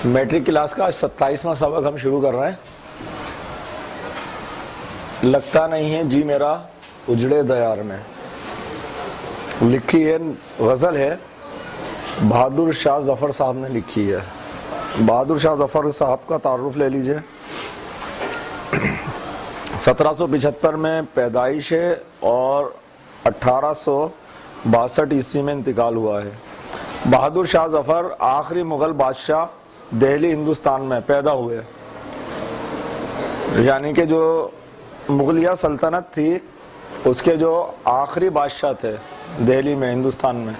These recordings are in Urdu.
میٹرک کلاس کا 27واں سبق ہم شروع کر رہے ہیں. لگتا نہیں ہے جی میرا اجڑے دیار میں. لکھی ہے غزل ہے, بہادر شاہ ظفر صاحب نے لکھی ہے. بہادر شاہ ظفر صاحب کا تعارف لے لیجئے. 1775 میں پیدائش ہے اور 1862 عیسوی میں انتقال ہوا ہے. بہادر شاہ ظفر آخری مغل بادشاہ دہلی ہندوستان میں پیدا ہوئے. یعنی کہ جو مغلیہ سلطنت تھی اس کے جو آخری بادشاہ تھے دہلی میں ہندوستان میں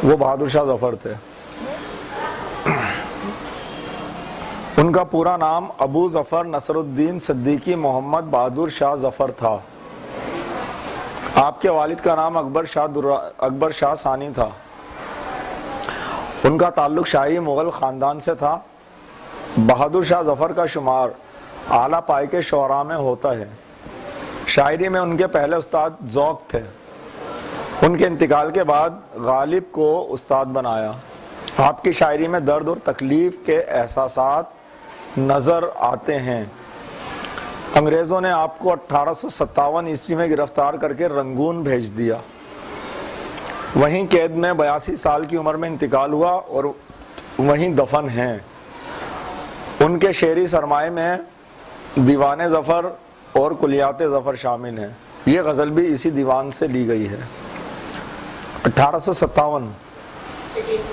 وہ بہادر شاہ ظفر تھے. ان کا پورا نام ابو ظفر نصر الدین صدیقی محمد بہادر شاہ ظفر تھا. آپ کے والد کا نام اکبر شاہ ثانی تھا. ان کا تعلق شاہی مغل خاندان سے تھا. بہادر شاہ ظفر کا شمار اعلیٰ پائے کے شعراء میں ہوتا ہے. شاعری میں ان کے پہلے استاد ذوق تھے. ان کے انتقال کے بعد غالب کو استاد بنایا. آپ کی شاعری میں درد اور تکلیف کے احساسات نظر آتے ہیں. انگریزوں نے آپ کو 1857 عیسوی میں گرفتار کر کے رنگون بھیج دیا. وہیں قید میں 82 سال کی عمر میں انتقال ہوا اور وہیں دفن ہیں. ان کے شعری سرمائے میں دیوان ظفر اور کلیات ظفر شامل ہیں. یہ غزل بھی اسی دیوان سے لی گئی ہے. 1857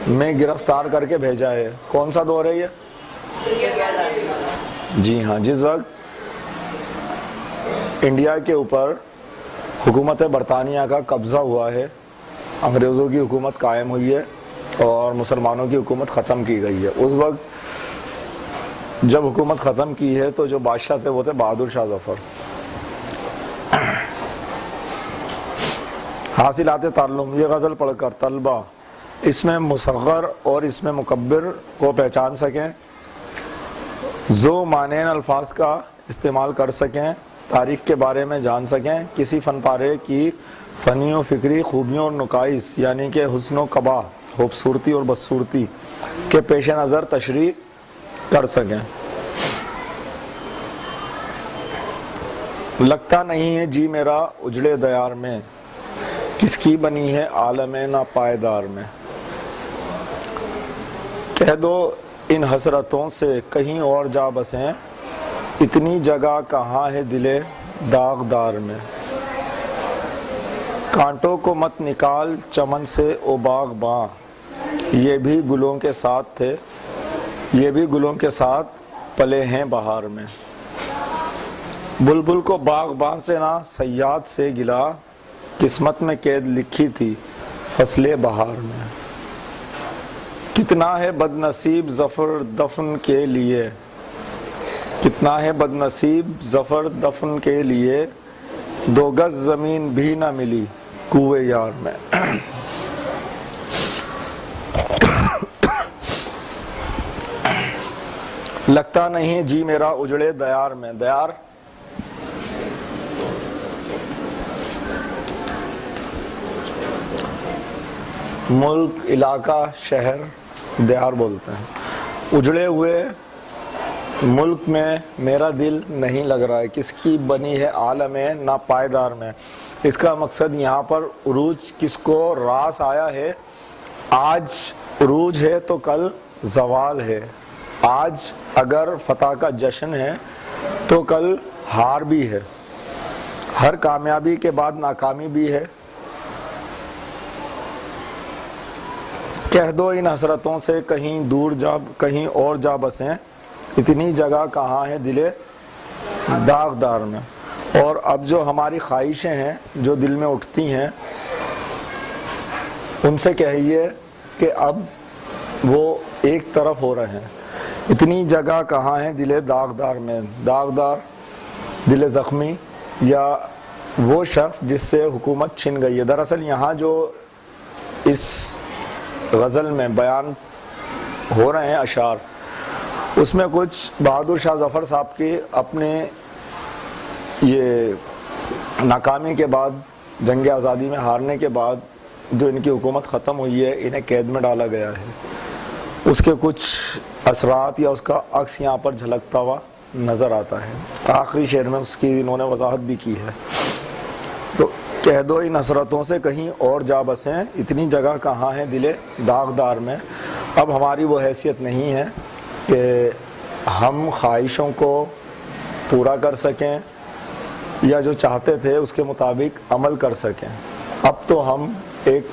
میں گرفتار کر کے بھیجا ہے. کون سا دور ہے یہ؟ جی ہاں, جس وقت انڈیا کے اوپر حکومت برطانیہ کا قبضہ ہوا ہے, انگریزوں کی حکومت قائم ہوئی ہے اور مسلمانوں کی حکومت ختم کی گئی ہے. اس وقت جب حکومت ختم کی ہے تو جو بادشاہ تھے وہ تھے بہادر شاہ ظفر. حاصلات تعلم. یہ غزل پڑھ کر طلبہ اس میں مصغر اور اس میں مکبر کو پہچان سکیں, ذو معنین الفاظ کا استعمال کر سکیں, تاریخ کے بارے میں جان سکیں, کسی فن پارے کی فنی و فکری خوبیوں اور نقائص یعنی کہ حسن و قباح, خوبصورتی اور بدصورتی کے پیش نظر تشریح کر سکیں. لگتا نہیں ہے جی میرا اجڑے دیار میں, کس کی بنی ہے عالم ناپائیدار میں. کہہ دو ان حسرتوں سے کہیں اور جا بسیں, اتنی جگہ کہاں ہے دل داغدار میں. کانٹوں کو مت نکال چمن سے او باغباں, یہ بھی گلوں کے ساتھ تھے, یہ بھی گلوں کے ساتھ پلے ہیں بہار میں. بلبل کو باغباں سے نہ صیاد سے گلا, قسمت میں قید لکھی تھی فصل بہار میں. کتنا ہے بد نصیب ظفر دفن کے لیے, کتنا ہے بد نصیب ظفر دفن کے لیے, 2 گز زمین بھی نہ ملی کوئے یار میں. لگتا نہیں جی میرا اجڑے دیار میں. دیار ملک, علاقہ, شہر, دیار بولتے ہیں. اجڑے ہوئے ملک میں میرا دل نہیں لگ رہا ہے, کس کی بنی ہے عالم ناپائیدار میں. اس کا مقصد یہاں پر عروج کس کو راس آیا ہے. آج عروج ہے تو کل زوال ہے. آج اگر فتح کا جشن ہے تو کل ہار بھی ہے. ہر کامیابی کے بعد ناکامی بھی ہے. کہہ دو ان حسرتوں سے کہیں دور جا, کہیں اور جا بسیں, اتنی جگہ کہاں ہے دل داغدار میں. اور اب جو ہماری خواہشیں ہیں جو دل میں اٹھتی ہیں ان سے کہیے کہ اب وہ ایک طرف ہو رہے ہیں. اتنی جگہ کہاں ہے دل داغدار میں. داغدار دل زخمی یا وہ شخص جس سے حکومت چھن گئی ہے. دراصل یہاں جو اس غزل میں بیان ہو رہے ہیں اشعار, اس میں کچھ بہادر شاہ ظفر صاحب کی اپنے یہ ناکامی کے بعد, جنگ آزادی میں ہارنے کے بعد جو ان کی حکومت ختم ہوئی ہے, انہیں قید میں ڈالا گیا ہے اس کے کچھ اثرات یا اس کا عکس یہاں پر جھلکتا ہوا نظر آتا ہے۔ آخری شعر میں اس کی انہوں نے وضاحت بھی کی ہے۔ تو کہہ دو ان حسرتوں سے کہیں اور جا بسیں، اتنی جگہ کہاں ہے دل داغدار میں۔ اب ہماری وہ حیثیت نہیں ہے کہ ہم خواہشوں کو پورا کر سکیں یا جو چاہتے تھے اس کے مطابق عمل کر سکیں۔ اب تو ہم ایک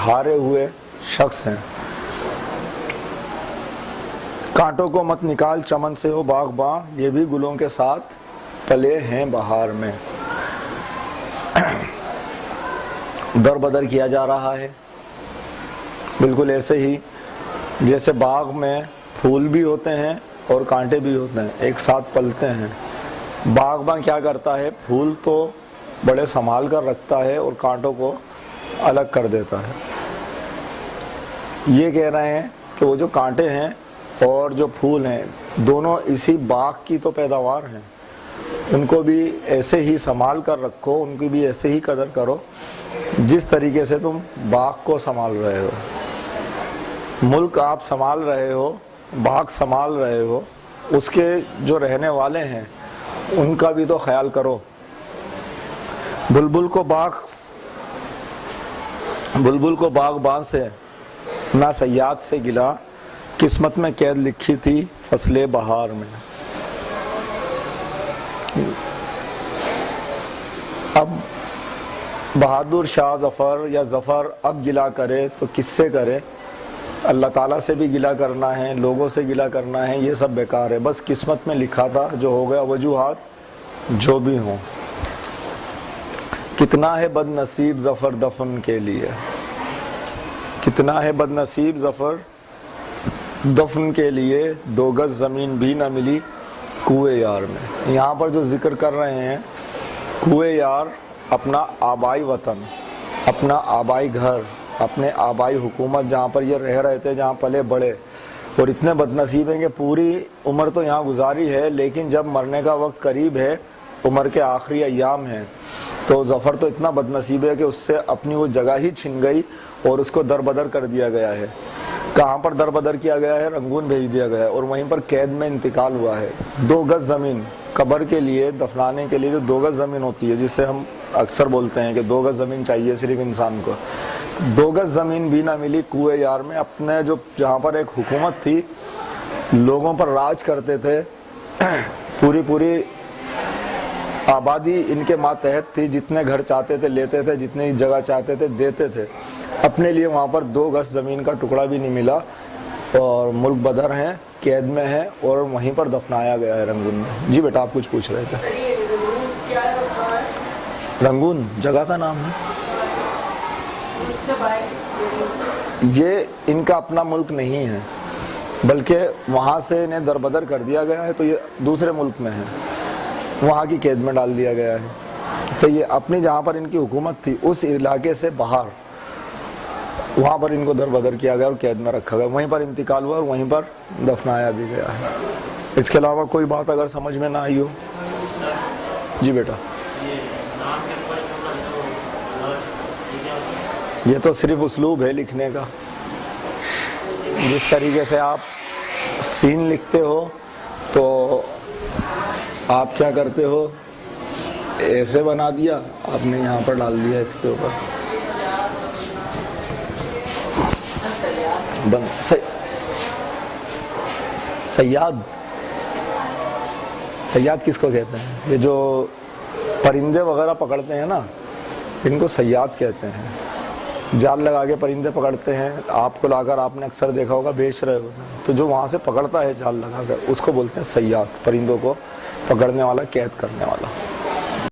ہارے ہوئے شخص ہیں۔ کانٹوں کو مت نکال چمن سے ہو باغباں، یہ بھی گلوں کے ساتھ پلے ہیں بہار میں۔ در بدر کیا جا رہا ہے، بالکل ایسے ہی جیسے باغ میں پھول بھی ہوتے ہیں اور کانٹے بھی ہوتے ہیں، ایک ساتھ پلتے ہیں۔ باغباں کیا کرتا ہے؟ پھول تو بڑے سنبھال کر رکھتا ہے اور کانٹوں کو الگ کر دیتا ہے۔ یہ کہہ رہے ہیں کہ وہ جو کانٹے ہیں اور جو پھول ہیں دونوں اسی باغ کی تو پیداوار ہیں، ان کو بھی ایسے ہی سنبھال کر رکھو، ان کی بھی ایسے ہی قدر کرو جس طریقے سے تم باغ کو سنبھال رہے ہو۔ ملک آپ سنبھال رہے ہو، باغ سنبھال رہے ہو، اس کے جو رہنے والے ہیں ان کا بھی تو خیال کرو۔ بلبل کو باغباں سے نہ صیاد سے گلا، قسمت میں قید لکھی تھی فصل بہار میں۔ اب بہادر شاہ ظفر یا ظفر اب گلا کرے تو کس سے کرے؟ اللہ تعالیٰ سے بھی گلا کرنا ہے، لوگوں سے گلا کرنا ہے، یہ سب بیکار ہے۔ بس قسمت میں لکھا تھا جو ہو گیا، وجوہات جو بھی ہوں۔ کتنا ہے بد نصیب ظفر دفن کے لیے، کتنا ہے بد نصیب ظفر دفن کے لیے، 2 گز زمین بھی نہ ملی کوئے یار میں۔ یہاں پر جو ذکر کر رہے ہیں کوئے یار، اپنا آبائی وطن، اپنا آبائی گھر، اپنے آبائی حکومت، جہاں پر یہ رہ رہے تھے، جہاں پلے بڑے، اور اتنے بد نصیب ہیں کہ پوری عمر تو یہاں گزاری ہے، لیکن جب مرنے کا وقت قریب ہے، عمر کے آخری ایام ہیں، تو ظفر تو اتنا بد نصیب ہے کہ اس سے اپنی وہ جگہ ہی چھن گئی اور اس کو در بدر کر دیا گیا ہے۔ کہاں پر در بدر کیا گیا ہے؟ رنگون بھیج دیا گیا ہے اور وہیں پر قید میں انتقال ہوا ہے۔ 2 گز زمین قبر کے لیے، دفنانے کے لیے جو 2 گز زمین ہوتی ہے، جس سے ہم اکثر بولتے ہیں کہ 2 گز زمین چاہیے صرف انسان کو، 2 گز زمین بھی نہ ملی کوئے یار میں۔ اپنے جو جہاں پر ایک حکومت تھی، لوگوں پر راج کرتے تھے، پوری آبادی ان کے ماتحت تھی، جتنے گھر چاہتے تھے لیتے تھے، جتنی جگہ چاہتے تھے دیتے تھے، اپنے لیے وہاں پر 2 گز زمین کا ٹکڑا بھی نہیں ملا، اور ملک بدر ہیں، قید میں ہے اور وہیں پر دفنایا گیا ہے رنگون میں۔ جی بیٹا آپ کچھ پوچھ رہے تھے؟ رنگون جگہ کا نام ہے، یہ ان کا اپنا ملک نہیں ہے، بلکہ وہاں سے انہیں در بدر کر دیا گیا ہے، تو یہ دوسرے ملک میں ہے، وہاں کی قید میں ڈال دیا گیا ہے۔ تو یہ اپنی جہاں پر ان کی حکومت تھی اس علاقے سے باہر، وہاں پر ان کو در بدر کیا گیا اور قید میں رکھا گیا، وہیں پر انتقال ہوا اور وہیں پر دفنایا بھی گیا ہے۔ اس کے علاوہ کوئی بات اگر سمجھ میں نہ آئی ہو؟ جی بیٹا یہ تو صرف اسلوب ہے لکھنے کا، جس طریقے سے آپ سین لکھتے ہو تو آپ کیا کرتے ہو، ایسے بنا دیا، آپ نے یہاں پر ڈال دیا اس کے اوپر سیاد کس کو کہتے ہیں؟ یہ جو پرندے وغیرہ پکڑتے ہیں نا، ان کو سیاد کہتے ہیں۔ جال لگا کے پرندے پکڑتے ہیں، آپ کو لا کر آپ نے اکثر دیکھا ہوگا بیچ رہے ہوتے ہیں، تو جو وہاں سے پکڑتا ہے جال لگا کر اس کو بولتے ہیں سیاد، پرندوں کو پکڑنے والا، قید کرنے والا۔